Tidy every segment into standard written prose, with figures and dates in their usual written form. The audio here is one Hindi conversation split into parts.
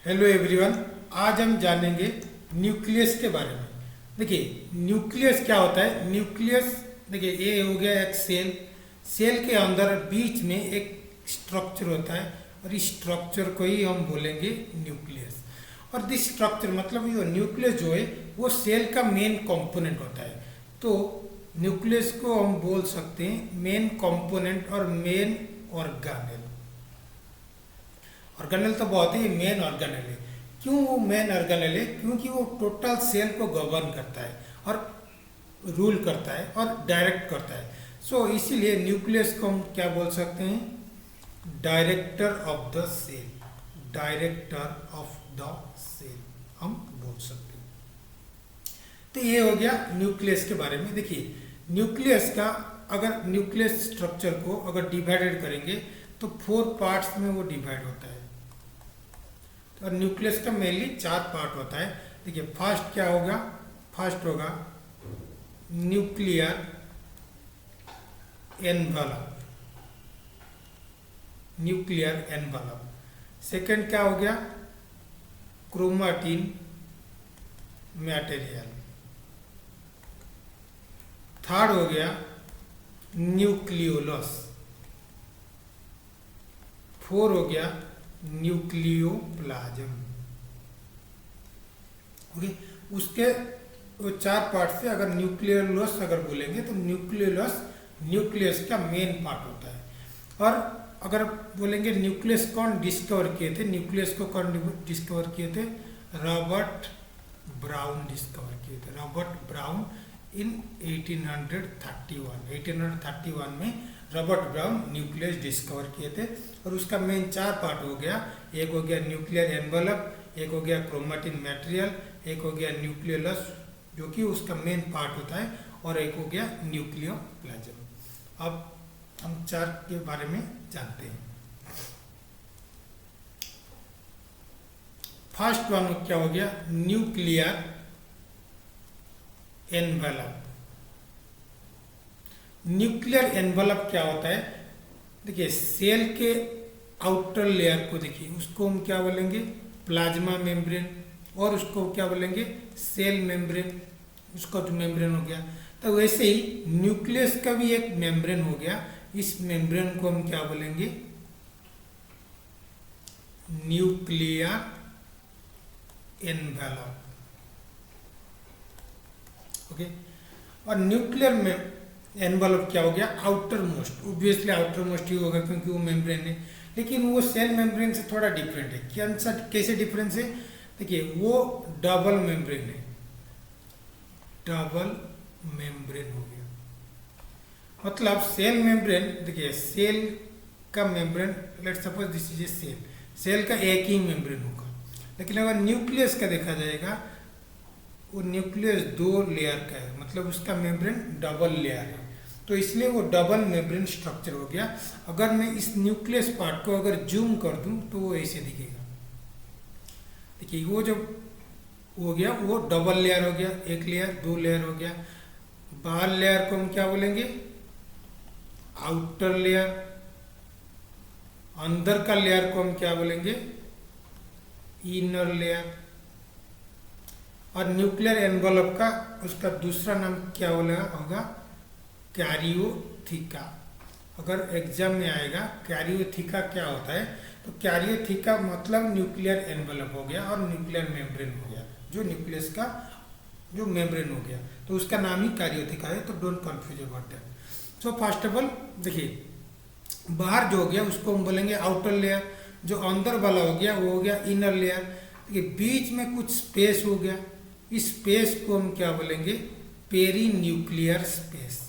Hello everyone. आज हम जानेंगे न्यूक्लियस के बारे में। देखिए न्यूक्लियस क्या होता है। न्यूक्लियस देखिए ये हो गया एक सेल। सेल के अंदर बीच में एक स्ट्रक्चर होता है और इस स्ट्रक्चर को ही हम बोलेंगे न्यूक्लियस। और दिस स्ट्रक्चर मतलब ये न्यूक्लियस जो है वो सेल का मेन कंपोनेंट होता है। तो न्यूक्लियस को हम बोल सकते हैं मेन कंपोनेंट और मेन ऑर्गेनेल। ऑर्गेनेल तो बहुत ही मेन ऑर्गेनेल है। क्यों वो मेन ऑर्गेनेल है? क्योंकि वो टोटल सेल को गवर्न करता है और रूल करता है और डायरेक्ट करता है। सो इसीलिए न्यूक्लियस को हम क्या बोल सकते हैं? Director of the cell. Director of the cell हम बोल सकते हैं। तो ये हो गया न्यूक्लियस के बारे में। देखिए न्यूक्लियस का अगर न्यूक्लियस स्ट्रक्चर को अगर डिवाइडेड करेंगे तो 4 पार्ट्स में वो डिवाइड होता है। और न्यूक्लियस का मेनली 4 पार्ट होता है। देखिए फर्स्ट क्या होगा? फर्स्ट होगा nuclear envelope. Nuclear envelope. Second क्या हो गया? Chromatin material. थर्ड हो गया न्यूक्लियोलस। 4 हो गया न्यूक्लियोप्लाज्म। ओके, उसके वो 4 पार्ट से अगर न्यूक्लियोलस अगर बोलेंगे तो न्यूक्लियोलस न्यूक्लियस का मेन पार्ट होता है। और अगर बोलेंगे न्यूक्लियस कौन डिस्कवर किए थे? न्यूक्लियस को कौन डिस्कवर किए थे? रॉबर्ट ब्राउन डिस्कवर किए थे। रॉबर्ट ब्राउन इन 1831। 1831 में रॉबर्ट ब्राउन न्यूक्लियस डिस्कवर किए थे। और उसका मेन 4 पार्ट हो गया। एक हो गया न्यूक्लियर एनवलप, एक हो गया क्रोमेटिन मटेरियल, एक हो गया न्यूक्लियोलस जो कि उसका मेन पार्ट होता है, और एक हो गया न्यूक्लियोप्लाज्म। अब हम 4 के बारे में जानते हैं। फर्स्ट वन क्या हो गया? Nuclear envelope. न्यूक्लियर एनवलप क्या होता है? देखिए सेल के आउटर लेयर को देखिए, उसको हम क्या बोलेंगे? Plasma membrane. और उसको क्या बोलेंगे? Cell membrane. उसका जो मेम्ब्रेन हो गया, तो वैसे ही न्यूक्लियस का भी एक मेम्ब्रेन हो गया। इस मेम्ब्रेन को हम क्या बोलेंगे? Nuclear envelope. ओके, और न्यूक्लियर में एनवलप क्या हो गया? Outermost. Obviously outermost ही होगा क्योंकि वो मेम्ब्रेन है, लेकिन वो सेल मेम्ब्रेन से थोड़ा डिफरेंट है। कैसे डिफरेंस है? देखिए वो डबल मेम्ब्रेन है। डबल मेम्ब्रेन हो गया मतलब सेल मेम्ब्रेन। देखिए सेल का membrane, let suppose this is a cell. Cell का एक ही मेम्ब्रेन होगा, लेकिन अगर न्यूक्लियस का देखा जाएगा वो न्यूक्लियस 2 लेयर का है, मतलब उसका मेम्ब्रेन डबल लेयर है। तो इसलिए वो डबल मेम्ब्रेन स्ट्रक्चर हो गया। अगर मैं इस न्यूक्लियस पार्ट को अगर जूम कर दूं तो वो ऐसे दिखेगा। देखिए वो जो हो गया वो डबल लेयर हो गया। एक लेयर, 2 लेयर हो गया। बाहर लेयर को हम क्या बोलेंगे? Outer layer. अंदर का लेयर को हम क्या बोलेंगे? Inner layer. और न्यूक्लियर एनवलप का उसका दूसरा नाम क्या होगा? कैरियोथिका। अगर एग्जाम में आएगा कैरियोथिका क्या होता है, तो कैरियोथिका मतलब न्यूक्लियर एनवलप हो गया और न्यूक्लियर मेम्ब्रेन हो गया, जो न्यूक्लियस का जो मेम्ब्रेन हो गया, तो उसका नाम ही कैरियोथिका है। तो don't confuse about that. So first of all देखिए बाहर जो हो गया उसको हम बोलेंगे आउटर लेयर। जो अंदर वाला हो गया वो हो गया इनर लेयर। देखिए बीच में कुछ स्पेस हो गया। इस स्पेस को हम क्या बोलेंगे? Perinuclear space.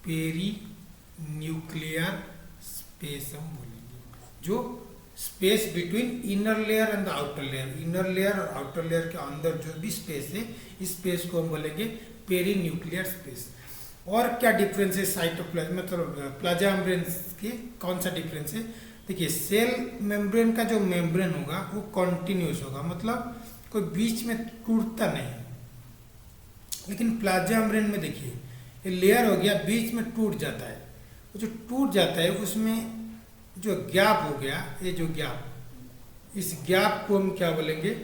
Perinuclear space हम बोलेंगे, जो space between inner layer and the outer layer. Inner layer और आउटर लेयर के अंदर जो भी स्पेस है, इस स्पेस को हम बोलेंगे पेरी न्यूक्लियर स्पेस। और क्या डिफरेंस है साइटोप्लाज्म मतलब प्लाज्मा मेम्ब्रेन के? कौन सा डिफरेंस है? देखिए सेल मेम्ब्रेन का जो मेम्ब्रेन होगा वो कॉन्टिन्यूस होगा, मतलब कोई बीच में टूटता नहीं। लेकिन प्लाज्मा मेम्ब्रेन में देखिए ये लेयर हो गया, बीच में टूट जाता है। वो जो टूट जाता है उसमें जो गैप हो गया, ये जो गैप इस गैप को हम क्या बोलेंगे,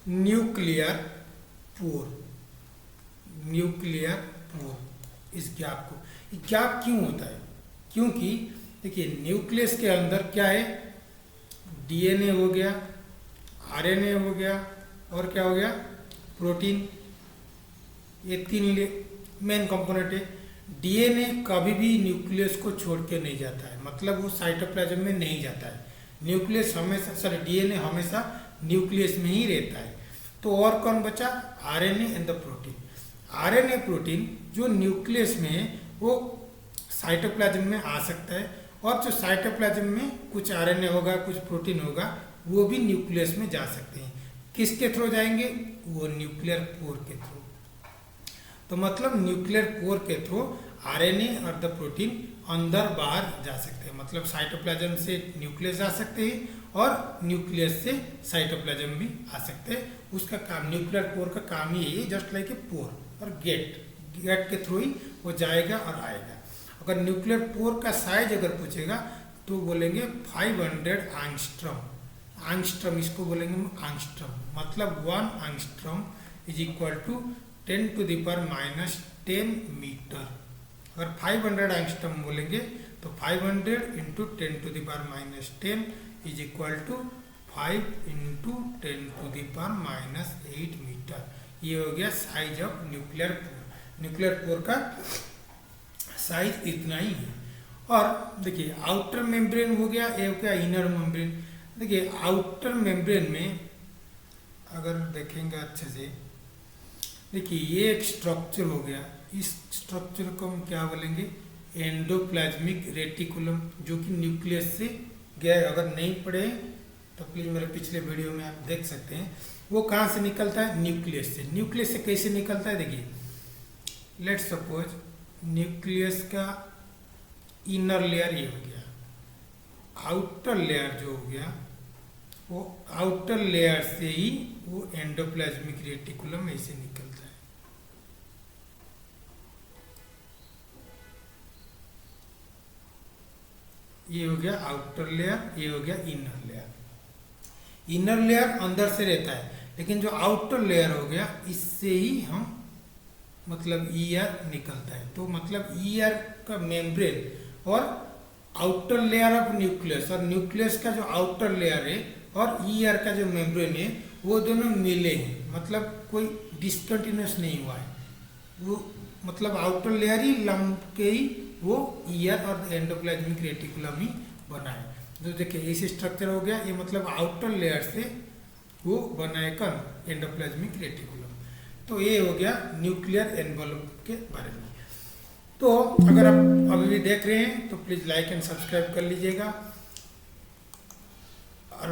न्यूक्लियर पोर। न्यूक्लियर पोर, इस गैप को, ये गैप क्यों होता है, क्योंकि देखिए न्यूक्लियस के अंदर क्या है, डीएनए हो गया, आरएनए हो गया, और क्या हो गया, प्रोटीन। ये तीन मेन कंपोनेंट है। डीएनए कभी भी न्यूक्लियस को छोड़ के नहीं जाता है, मतलब वो साइटोप्लाज्म में नहीं जाता है। न्यूक्लियस हमेशा डीएनए हमेशा न्यूक्लियस में ही रहता है। तो और कौन बचा, RNA and the protein. RNA protein जो न्यूक्लियस में है वो साइटोप्लाज्म में आ सकता है, और जो साइटोप्लाज्म में कुछ आरएनए होगा, कुछ प्रोटीन होगा, वो भी न्यूक्लियस में जा सकते हैं। किसके थ्रू जाएंगे, वो न्यूक्लियर पोर के थ्रू। तो मतलब न्यूक्लियर पोर के थ्रू आरएनए और द प्रोटीन अंदर बाहर जा सकते हैं, मतलब साइटोप्लाज्म से न्यूक्लियस जा सकते हैं और न्यूक्लियस से साइटोप्लाज्म भी आ सकते हैं। उसका काम, न्यूक्लियर पोर का काम ही है, जस्ट लाइक ए पोर और गेट के थ्रू ही वो जाएगा और आएगा। अगर न्यूक्लियर पोर का साइज अगर पूछेगा तो बोलेंगे 500 एंगस्ट्रॉम। एंगस्ट्रॉम इसको बोलेंगे एंगस्ट्रॉम, मतलब 1 angstrom is equal to 10⁻⁻10 metre. अगर 500 एंगस्ट्रॉम बोलेंगे तो 500 into 10⁻⁻10 is equal to 5 into 10⁻⁻8 metre. ये हो गया size of nuclear pore. Nuclear pore का साइज इतना ही है। और देखिए आउटर मेम्ब्रेन हो गया, ये हो गया इनर मेम्ब्रेन। देखिए आउटर मेम्ब्रेन में अगर देखेंगे अच्छे से, देखिए ये एक स्ट्रक्चर हो गया, इस स्ट्रक्चर को हम क्या बोलेंगे, एंडोप्लाज्मिक रेटिकुलम, जो कि न्यूक्लियस से गया है। अगर नहीं पढ़े तो प्लीज़ मेरे पिछले वीडियो में आप देख सकते हैं। वो कहाँ से निकलता है, न्यूक्लियस से। न्यूक्लियस से कैसे निकलता है, देखिए लेट्स सपोज न्यूक्लियस का इनर लेयर ये हो गया, आउटर लेयर जो हो गया, वो आउटर लेयर से ही वो एंडोप्लाज्मिक रेटिकुलम ऐसे निकलता है। ये हो गया आउटर लेयर, ये हो गया इनर लेयर। इनर लेयर अंदर से रहता है, लेकिन जो आउटर लेयर हो गया इससे ही हम मतलब ईयर निकलता है। तो मतलब ईयर का मेम्ब्रेन और आउटर लेयर ऑफ न्यूक्लियस, और न्यूक्लियस का जो आउटर लेयर है और ईयर का जो मेम्ब्रेन है वो दोनों मिले हैं, मतलब कोई डिसकंटिन्यूस नहीं हुआ है। वो मतलब आउटर लेयर ही लंब के ही वो ईयर और एंडोप्लाज्मिक रेटिकुलम ही बना है। तो देखिए ऐसे स्ट्रक्चर हो गया, ये मतलब आउटर लेयर से वो बना है कौन, एंडोप्लाज्मिक रेटिकुलम। तो ये हो गया न्यूक्लियर एनवेलप के बारे में। तो अगर आप अभी भी देख रहे हैं तो प्लीज़ लाइक एंड सब्सक्राइब कर लीजिएगा। और